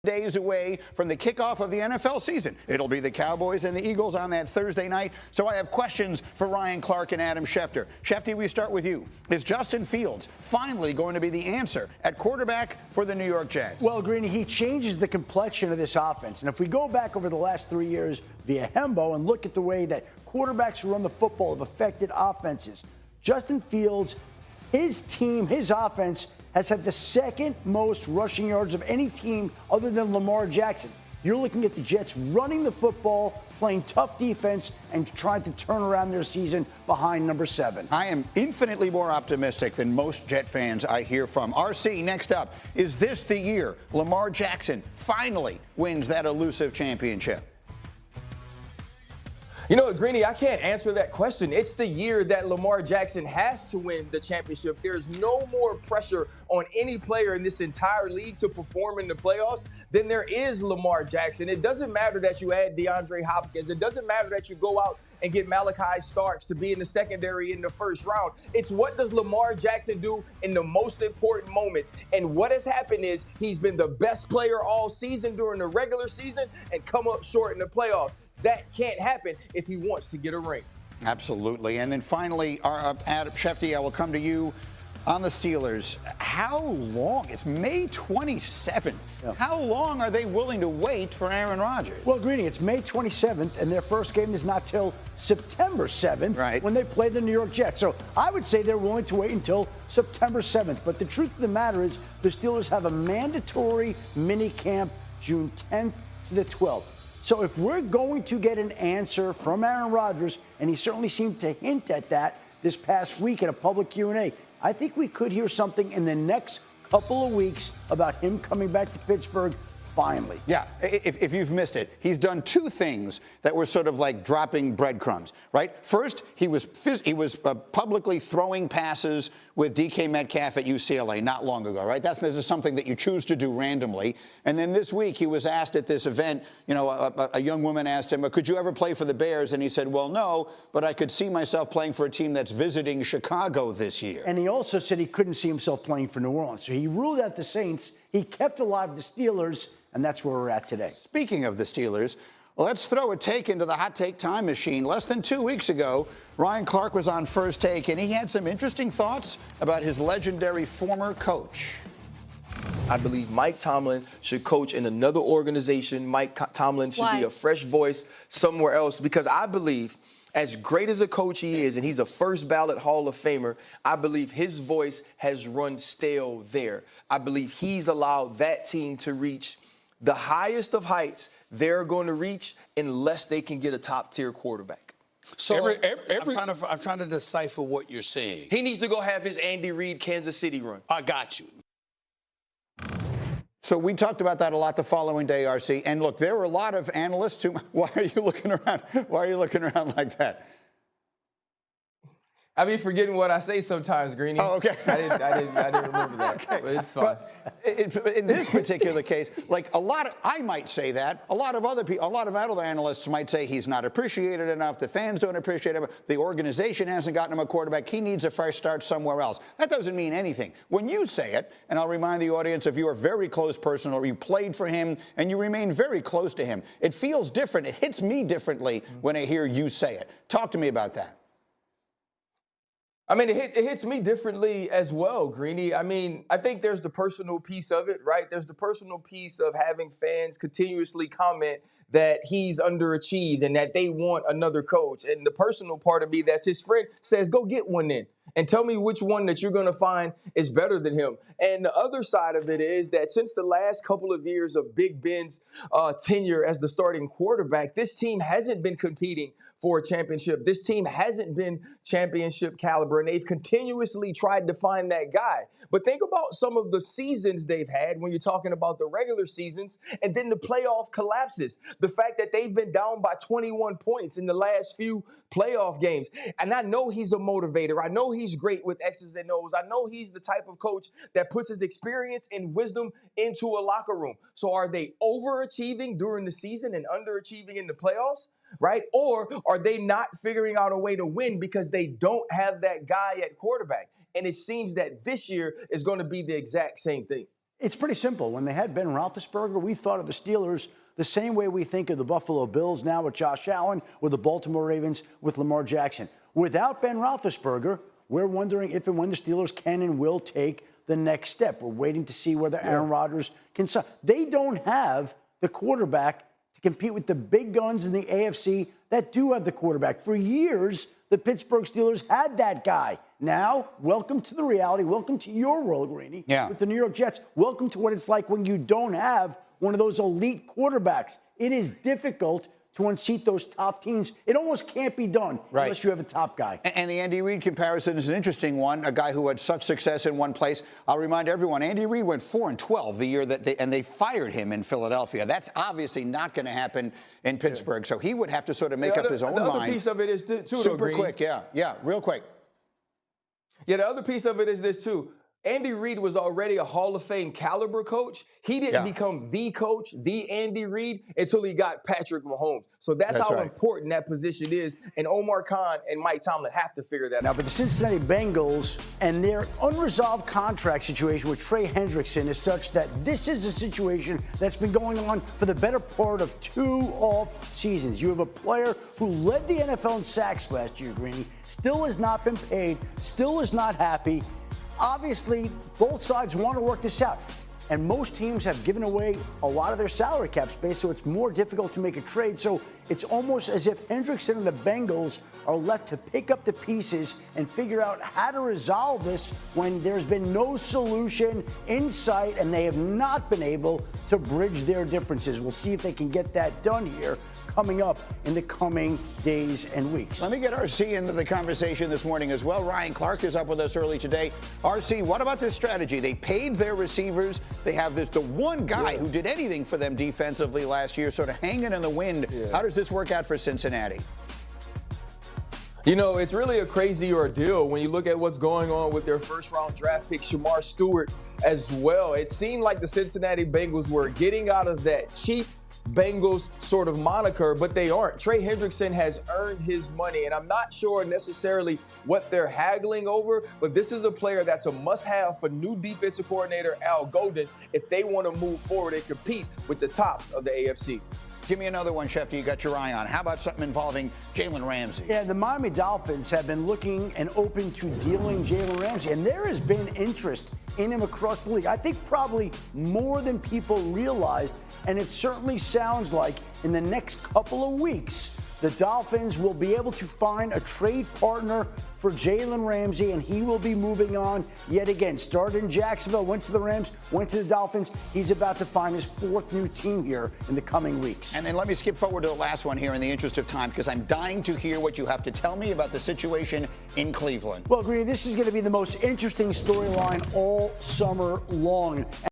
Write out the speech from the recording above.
Days away from the kickoff of the NFL season. It'll be the Cowboys and the Eagles on that Thursday night. So I have questions for Ryan Clark and Adam Schefter. Shefty, we start with you. Is Justin Fields finally going to be the answer at quarterback for the New York Jets? Well, Greeny, he changes the complexion of this offense. And if we go back over the last 3 years via Hembo and look at the way that quarterbacks who run the football have affected offenses, Justin Fields, his team, his offense has had the second most rushing yards of any team other than Lamar Jackson. You're looking at the Jets running the football, playing tough defense, and trying to turn around their season behind number 7. I am infinitely more optimistic than most Jet fans I hear from. RC, next up, is this the year Lamar Jackson finally wins that elusive championship? You know what, Greeny, I can't answer that question. It's the year that Lamar Jackson has to win the championship. There's no more pressure on any player in this entire league to perform in the playoffs than there is Lamar Jackson. It doesn't matter that you add DeAndre Hopkins. It doesn't matter that you go out and get Malachi Starks to be in the secondary in the first round. It's what does Lamar Jackson do in the most important moments. And what has happened is he's been the best player all season during the regular season and come up short in the playoffs. That can't happen if he wants to get a ring. Absolutely. And then finally, Adam Schefter, I will come to you on the Steelers. How long? It's May 27th. Yeah. How long are they willing to wait for Aaron Rodgers? Well, Greeny, it's May 27th, and their first game is not till September 7th when they play the New York Jets. So I would say they're willing to wait until September 7th. But the truth of the matter is the Steelers have a mandatory mini camp June 10th to the 12th. So if we're going to get an answer from Aaron Rodgers, and he certainly seemed to hint at that this past week in a public Q&A, I think we could hear something in the next couple of weeks about him coming back to Pittsburgh finally. Yeah, if you've missed it, he's done two things that were sort of like dropping breadcrumbs, right? First, he was publicly throwing passes with DK Metcalf at UCLA not long ago, right? That's something that you choose to do randomly. And then this week, he was asked at this event, you know, a young woman asked him, could you ever play for the Bears? And he said, well, no, but I could see myself playing for a team that's visiting Chicago this year. And he also said he couldn't see himself playing for New Orleans. So he ruled out the Saints. He kept alive the Steelers. And that's where we're at today. Speaking of the Steelers, let's throw a take into the hot take time machine. Less than 2 weeks ago, Ryan Clark was on First Take, and he had some interesting thoughts about his legendary former coach. I believe Mike Tomlin should coach in another organization. Mike Tomlin should be a fresh voice somewhere else, because I believe as great as a coach he is, and he's a first ballot Hall of Famer, I believe his voice has run stale there. I believe he's allowed that team to reach the highest of heights they're going to reach unless they can get a top-tier quarterback. So I'm trying to decipher what you're saying. He needs to go have his Andy Reid Kansas City run. I got you. So we talked about that a lot the following day, RC. And look, there were a lot of analysts who, why are you looking around? Why are you looking around like that? I be forgetting what I say sometimes, Greeny. Oh, okay. I didn't remember that. Okay. But it's fine. But in this particular case, like I might say that. A lot of other people, a lot of other analysts might say he's not appreciated enough. The fans don't appreciate him. The organization hasn't gotten him a quarterback. He needs a fresh start somewhere else. That doesn't mean anything. When you say it, and I'll remind the audience, if you are very close person or you played for him and you remain very close to him, it feels different. It hits me differently when I hear you say it. Talk to me about that. I mean, it hits me differently as well, Greeny. I mean, I think there's the personal piece of it, right? There's the personal piece of having fans continuously comment that he's underachieved and that they want another coach. And the personal part of me that's his friend says, go get one then. And tell me which one that you're going to find is better than him. And the other side of it is that since the last couple of years of Big Ben's tenure as the starting quarterback, this team hasn't been competing for a championship. This team hasn't been championship caliber, and they've continuously tried to find that guy. But think about some of the seasons they've had when you're talking about the regular seasons and then the playoff collapses. The fact that they've been down by 21 points in the last few playoff games. And I know he's a motivator. I know he's great with X's and O's. I know he's the type of coach that puts his experience and wisdom into a locker room. So are they overachieving during the season and underachieving in the playoffs? Right? Or are they not figuring out a way to win because they don't have that guy at quarterback? And it seems that this year is going to be the exact same thing. It's pretty simple. When they had Ben Roethlisberger, we thought of the Steelers the same way we think of the Buffalo Bills now with Josh Allen, with the Baltimore Ravens, with Lamar Jackson. Without Ben Roethlisberger, we're wondering if and when the Steelers can and will take the next step. We're waiting to see whether Aaron Rodgers can. They don't have the quarterback to compete with the big guns in the AFC that do have the quarterback. For years, the Pittsburgh Steelers had that guy. Now, welcome to the reality. Welcome to your world, Greeny, with the New York Jets. Welcome to what it's like when you don't have one of those elite quarterbacks. It is difficult to unseat those top teams. It almost can't be done unless you have a top guy. And the Andy Reid comparison is an interesting one, a guy who had such success in one place. I'll remind everyone, Andy Reid went 4-12 the year that they fired him in Philadelphia. That's obviously not going to happen in Pittsburgh. So he would have to sort of make up his own mind. The other piece of it is, too, super quick, real quick. Yeah, the other piece of it is this, too. Andy Reid was already a Hall of Fame caliber coach. He didn't become the coach, the Andy Reid, until he got Patrick Mahomes. So that's how important that position is. And Omar Khan and Mike Tomlin have to figure that out. But the Cincinnati Bengals and their unresolved contract situation with Trey Hendrickson is such that this is a situation that's been going on for the better part of 2 off seasons. You have a player who led the NFL in sacks last year, Greeny, still has not been paid, still is not happy. Obviously, both sides want to work this out. And most teams have given away a lot of their salary cap space, so it's more difficult to make a trade. So it's almost as if Hendrickson and the Bengals are left to pick up the pieces and figure out how to resolve this when there's been no solution in sight and they have not been able to bridge their differences. We'll see if they can get that done here coming up in the coming days and weeks. Let me get RC into the conversation this morning as well. Ryan Clark is up with us early today. RC, what about this strategy? They paid their receivers. They have the one guy who did anything for them defensively last year, sort of hanging in the wind. How does this work out for Cincinnati? You know, it's really a crazy ordeal when you look at what's going on with their first-round draft pick, Shamar Stewart, as well. It seemed like the Cincinnati Bengals were getting out of that cheap Bengals sort of moniker, but they aren't. Trey Hendrickson has earned his money, and I'm not sure necessarily what they're haggling over, but this is a player that's a must-have for new defensive coordinator Al Golden if they want to move forward and compete with the tops of the AFC. Give me another one, Chef, you got your eye on. How about something involving Jalen Ramsey? Yeah, the Miami Dolphins have been looking and open to dealing Jalen Ramsey, and there has been interest in him across the league. I think probably more than people realized, and it certainly sounds like in the next couple of weeks, the Dolphins will be able to find a trade partner for Jalen Ramsey, and he will be moving on yet again. Started in Jacksonville, went to the Rams, went to the Dolphins. He's about to find his 4th new team here in the coming weeks. And then let me skip forward to the last one here in the interest of time, because I'm dying to hear what you have to tell me about the situation in Cleveland. Well, Greeny, this is going to be the most interesting storyline all summer long.